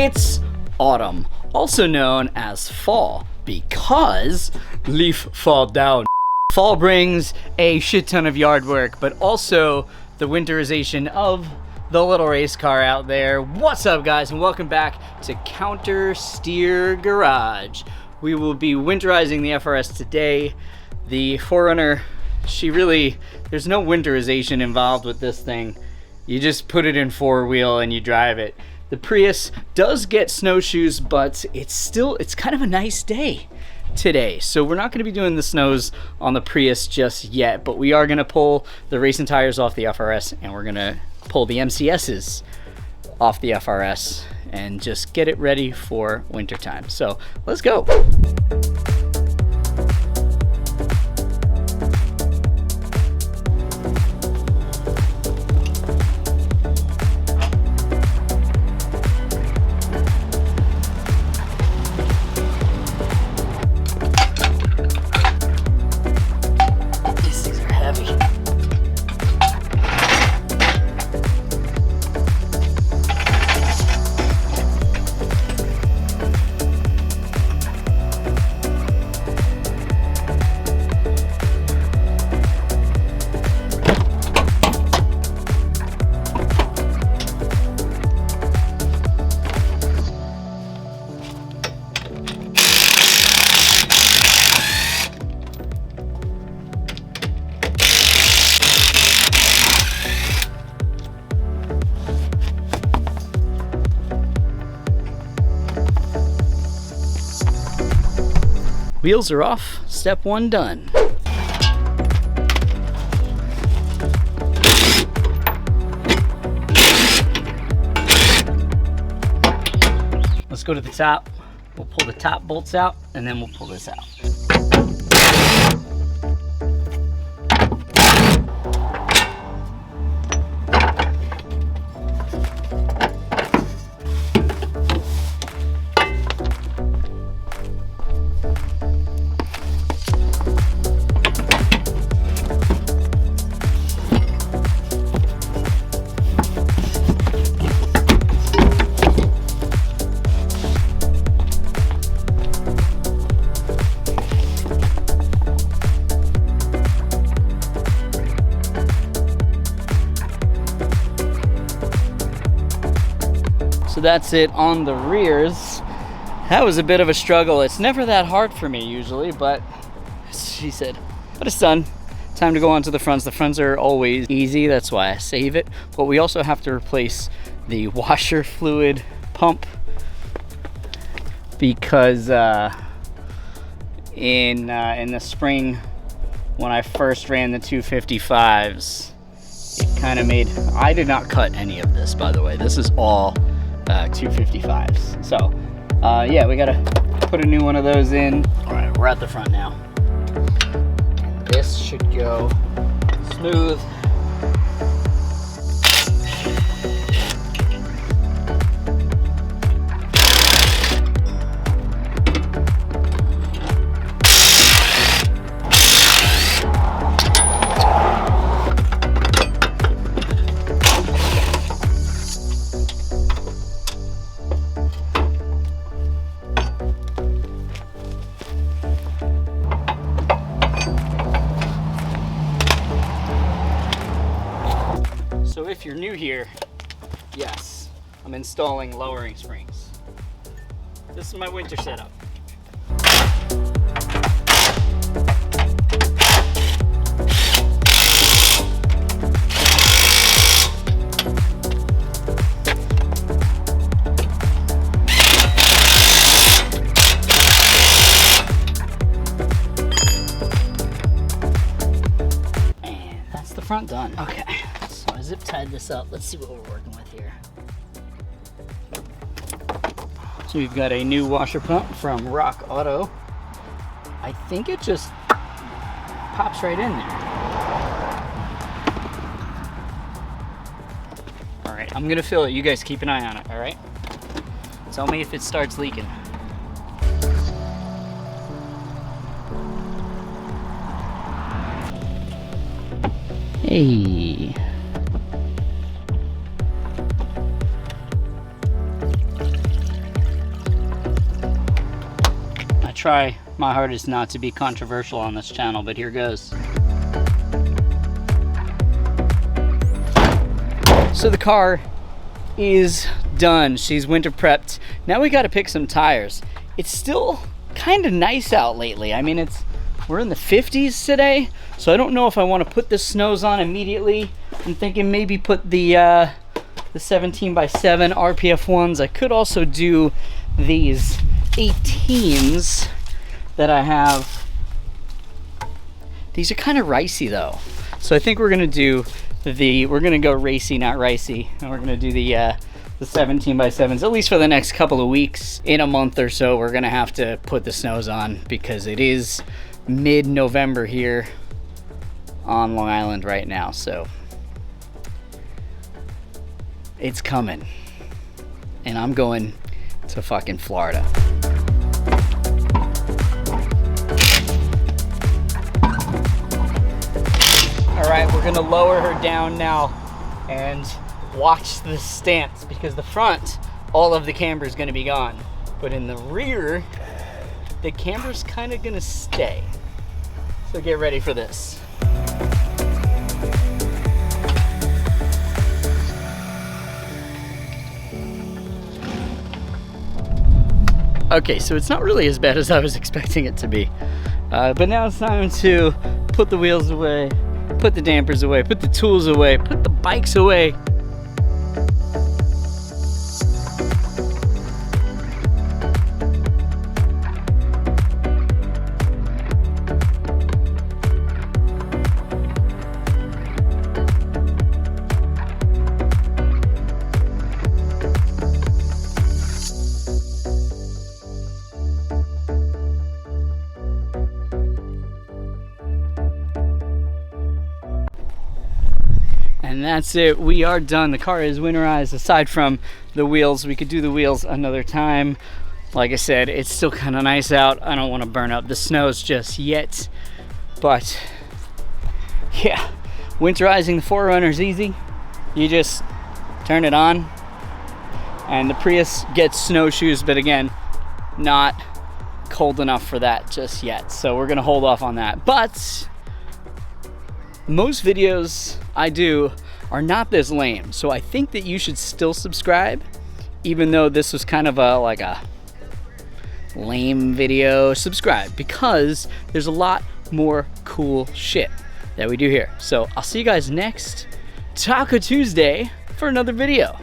It's autumn, also known as fall, because leaf fall down. Fall brings a shit ton of yard work, but also the winterization of the little race car out there. What's up, guys, and welcome back to Counter Steer Garage. We will be winterizing the FRS today. The 4Runner, there's no winterization involved with this thing. You just put it in 4-wheel and you drive it. The Prius does get snowshoes, but it's kind of a nice day today. So we're not going to be doing the snows on the Prius just yet, but we are going to pull the racing tires off the FRS, and we're going to pull the MCSs off the FRS and just get it ready for wintertime. So let's go. Wheels are off, step 1 done. Let's go to the top. We'll pull the top bolts out, and then we'll pull this out. So that's it on the rears. That was a bit of a struggle. It's never that hard for me usually, but she said, but it's done. Time to go on to the fronts. The fronts are always easy, that's why I save it. But we also have to replace the washer fluid pump because in the spring when I first ran the 255s, it kind of made, I did not cut any of this, by the way. This is all 255s. So yeah, we gotta put a new one of those in. All right, we're at the front now, and this should go smooth. So if you're new here, yes, I'm installing lowering springs. This is my winter setup. And that's the front done. Okay. So I zip tied this up. Let's see what we're working with here. So we've got a new washer pump from Rock Auto. I think it just pops right in there. All right, I'm gonna fill it. You guys keep an eye on it, all right? Tell me if it starts leaking. Hey. try my hardest not to be controversial on this channel, but here goes. So the car is done. She's winter prepped. Now we got to pick some tires. It's still kind of nice out lately. I mean, we're in the 50s today, so I don't know if I want to put the snows on immediately. I'm thinking maybe put the 17 by 7 RPF ones. I could also do these 18s that I have. These are kind of ricey though, so I think we're gonna do we're gonna go racy, not ricey, and we're gonna do the 17 by 7s at least for the next couple of weeks. In a month or so, we're gonna have to put the snows on because it is mid-November here on Long Island right now, so it's coming, and I'm going to fucking Florida. All right, we're gonna lower her down now and watch the stance, because the front, all of the camber is gonna be gone, but in the rear, the camber's kind of gonna stay. So get ready for this. Okay, so it's not really as bad as I was expecting it to be. But now it's time to put the wheels away, put the dampers away, put the tools away, put the bikes away. And that's it, we are done. The car is winterized. Aside from the wheels, we could do the wheels another time. Like I said, it's still kind of nice out. I don't want to burn up the snows just yet, but yeah, winterizing the 4Runner is easy. You just turn it on, and the Prius gets snowshoes, but again, not cold enough for that just yet, so we're gonna hold off on that. But most videos I do are not this lame, so I think that you should still subscribe, even though this was kind of like a lame video. Subscribe, because there's a lot more cool shit that we do here. So I'll see you guys next Taco Tuesday for another video.